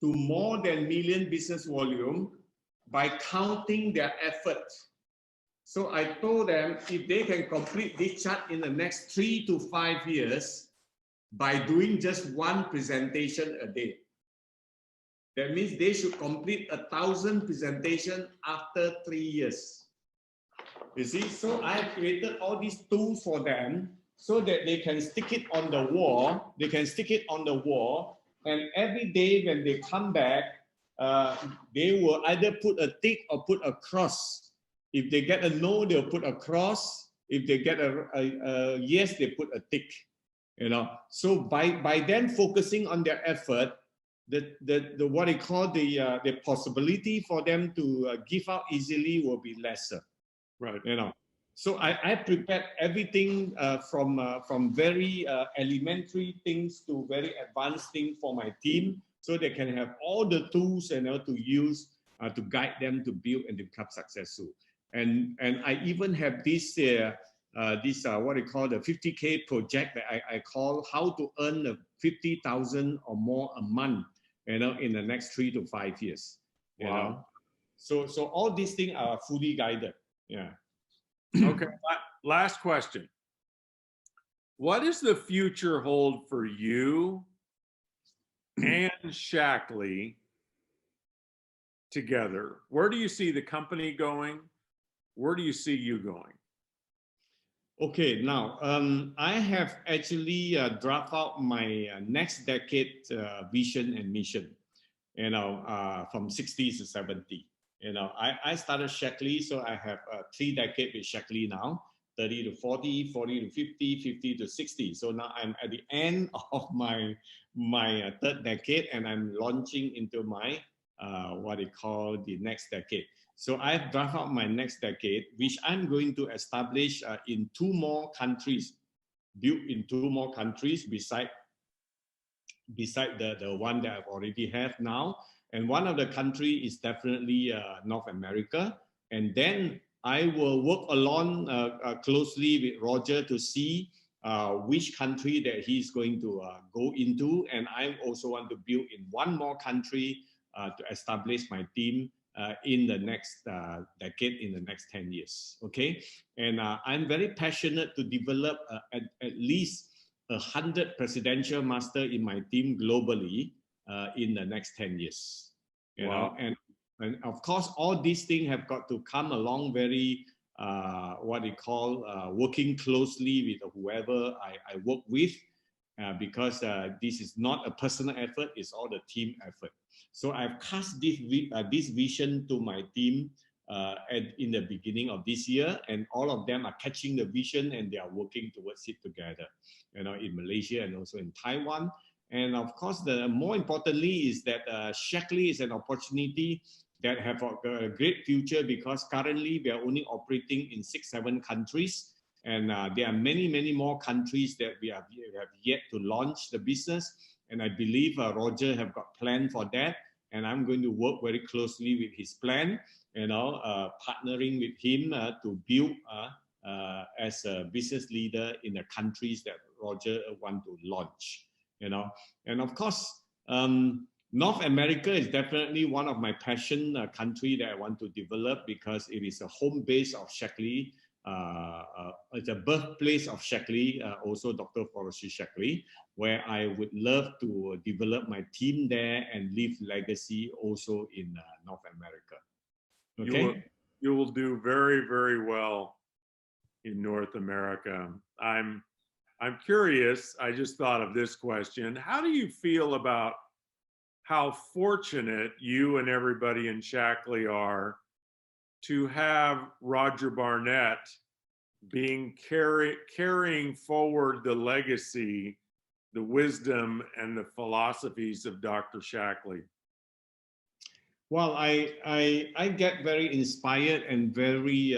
to more than million business volume by counting their effort. So I told them if they can complete this chart in the next 3 to 5 years, by doing just one presentation a day. That means they should complete 1,000 presentations after 3 years. You see, so I have created all these tools for them so that they can stick it on the wall. They can stick it on the wall, and every day when they come back, they will either put a tick or put a cross. If they get a no, they'll put a cross. If they get a yes, they put a tick. You know, so by them focusing on their effort, the what they call the possibility for them to give out easily will be lesser. Right. You know, so I prepared everything from very elementary things to very advanced things for my team, so they can have all the tools to use to guide them to build and become successful. And I even have this what they call the 50K project that I call how to earn 50,000 or more a month, in the next 3 to 5 years. You know, so all these things are fully guided. Yeah. Okay. Last question. What does the future hold for you and Shaklee together? Where do you see the company going? Where do you see you going? Okay, now I have actually drafted out my next decade vision and mission, from 60 to 70. I started Shaklee, so I have 3 decades with Shaklee now, 30 to 40, 40 to 50, 50 to 60. So now I'm at the end of my 3rd decade, and I'm launching into my what they call the next decade. So I've drafted out my next decade, which I'm going to establish in 2 more countries, built in 2 more countries beside the one that I've already have now. And one of the country is definitely North America. And then I will work along closely with Roger to see which country that he's going to go into. And I also want to build in 1 more country to establish my team in the next decade, in the next 10 years. Okay. And I'm very passionate to develop at least 100 presidential master in my team globally in the next 10 years. You know, and of course, all these things have got to come along very, what they call working closely with whoever I work with, because this is not a personal effort, it's all the team effort. So I've cast this vision to my team in the beginning of this year, and all of them are catching the vision and they are working towards it together, in Malaysia and also in Taiwan. And of course, the more importantly is that Shaklee is an opportunity that have a great future, because currently we are only operating in 6, 7 countries, and there are many, many more countries that we have yet to launch the business. And I believe Roger have got plan for that, and I'm going to work very closely with his plan, partnering with him to build as a business leader in the countries that Roger want to launch. And of course, North America is definitely one of my passion country that I want to develop, because it is a home base of Shaklee. It's a birthplace of Shaklee, also Dr. Forrest Shaklee, where I would love to develop my team there and leave legacy also in North America. Okay, you will do very, very well in North America. I'm curious. I just thought of this question. How do you feel about how fortunate you and everybody in Shaklee are to have Roger Barnett carrying forward the legacy, the wisdom, and the philosophies of Dr. Shaklee? Well, I get very inspired and very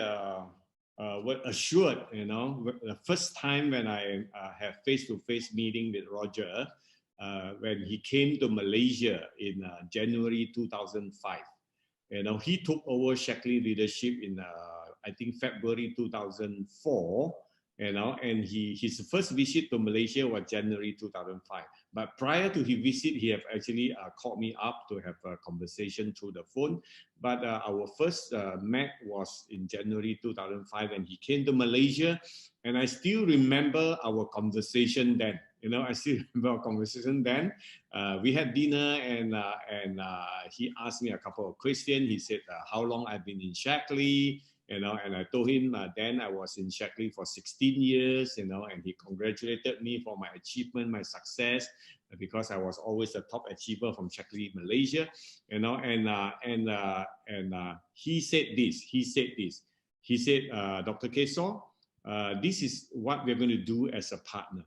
assured. The first time when I have face-to-face meeting with Roger, when he came to Malaysia in January 2005. He took over Shaklee leadership in I think February 2004. And his first visit to Malaysia was January 2005. But prior to his visit, he have actually called me up to have a conversation through the phone. But our first met was in January 2005, and he came to Malaysia, and I still remember our conversation then. You know, I still remember our conversation then. We had dinner, and he asked me a couple of questions. He said, how long I've been in Shaklee, you know, and I told him then I was in Shaklee for 16 years, you know, and he congratulated me for my achievement, my success, because I was always a top achiever from Shaklee, Malaysia, you know, and he said this. He said, Dr. K Sow, this is what we're going to do as a partner.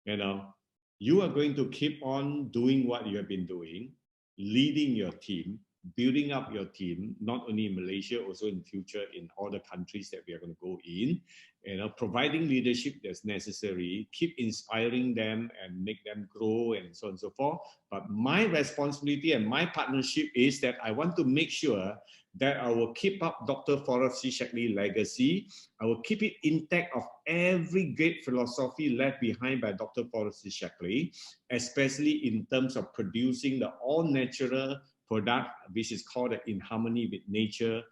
You know, you are going to keep on doing what you have been doing, leading your team, building up your team, not only in Malaysia, also in future in all the countries that we are going to go in, you know, providing leadership that's necessary, keep inspiring them and make them grow and so on and so forth. But my responsibility and my partnership is that I want to make sure that I will keep up Dr. Forrest Shaklee legacy. I will keep it intact of every great philosophy left behind by Dr. Forrest Shaklee, especially in terms of producing the all-natural product, which is called In Harmony with Nature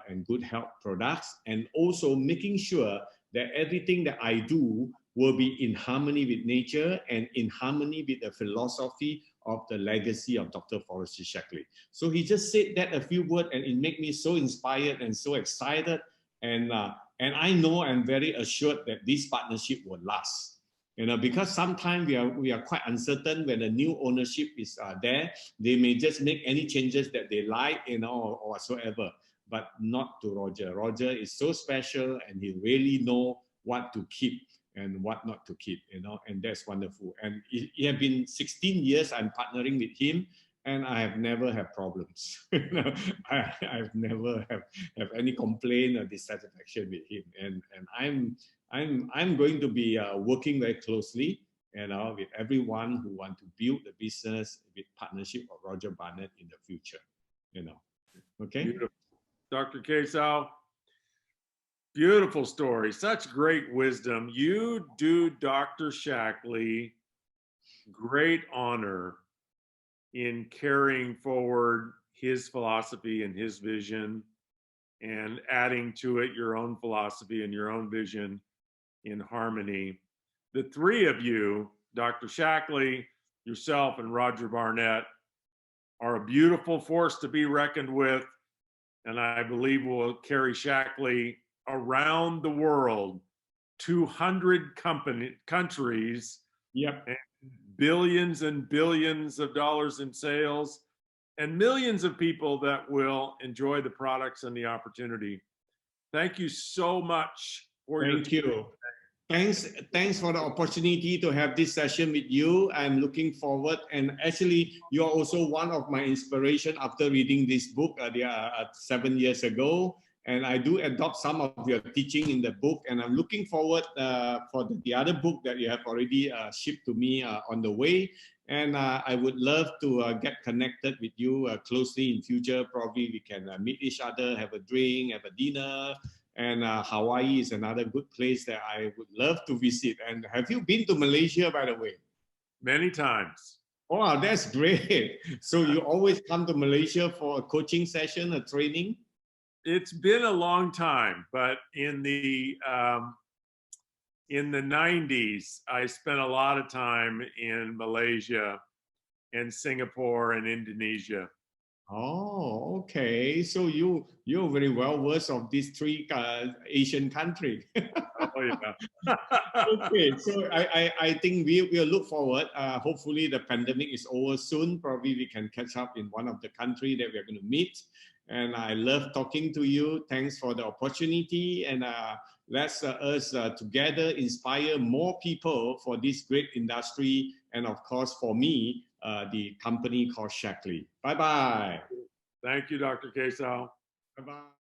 and Good Health products, and also making sure that everything that I do will be in harmony with nature and in harmony with the philosophy of the legacy of Dr. Forrest Shaklee. So he just said that a few words, and it made me so inspired and so excited. And I know I'm very assured that this partnership will last. You know, because sometimes we are quite uncertain when the new ownership is there. They may just make any changes that they like, you know, or whatsoever, but not to Roger. Roger is so special, and he really know what to keep and what not to keep, you know, and that's wonderful. And it has been 16 years I'm partnering with him, and I have never had problems. I've never have any complaint or dissatisfaction with him, and I'm going to be working very closely, you know, with everyone who want to build the business with partnership of Roger Barnett in the future, you know. Okay. Beautiful. Dr. K Sow, beautiful story, such great wisdom. You do Dr. Shaklee great honor in carrying forward his philosophy and his vision and adding to it your own philosophy and your own vision in harmony. The three of you, Dr. Shaklee, yourself, and Roger Barnett, are a beautiful force to be reckoned with, and I believe will carry Shaklee around the world, 200 countries, Yep. and billions and billions of dollars in sales, and millions of people that will enjoy the products and the opportunity. Thank you so much for Thank you. Thanks for the opportunity to have this session with you. I'm looking forward, and actually you're also one of my inspiration after reading this book 7 years ago, and I do adopt some of your teaching in the book, and I'm looking forward for the other book that you have already shipped to me on the way. And I would love to get connected with you closely in future. Probably we can meet each other, have a drink, have a dinner. And Hawaii is another good place that I would love to visit. And have you been to Malaysia, by the way? Many times. Oh, that's great. So you always come to Malaysia for a coaching session, a training? It's been a long time, but in the 90s, I spent a lot of time in Malaysia and Singapore and Indonesia. Oh, okay. So you're very well versed of these three Asian countries. Oh yeah. Okay, so I think we'll look forward. Hopefully the pandemic is over soon. Probably we can catch up in one of the countries that we're going to meet. And I love talking to you. Thanks for the opportunity. And let's us together inspire more people for this great industry. And of course, for me, the company called Shaklee. Bye-bye. Thank you, Dr. K Sow. Bye-bye.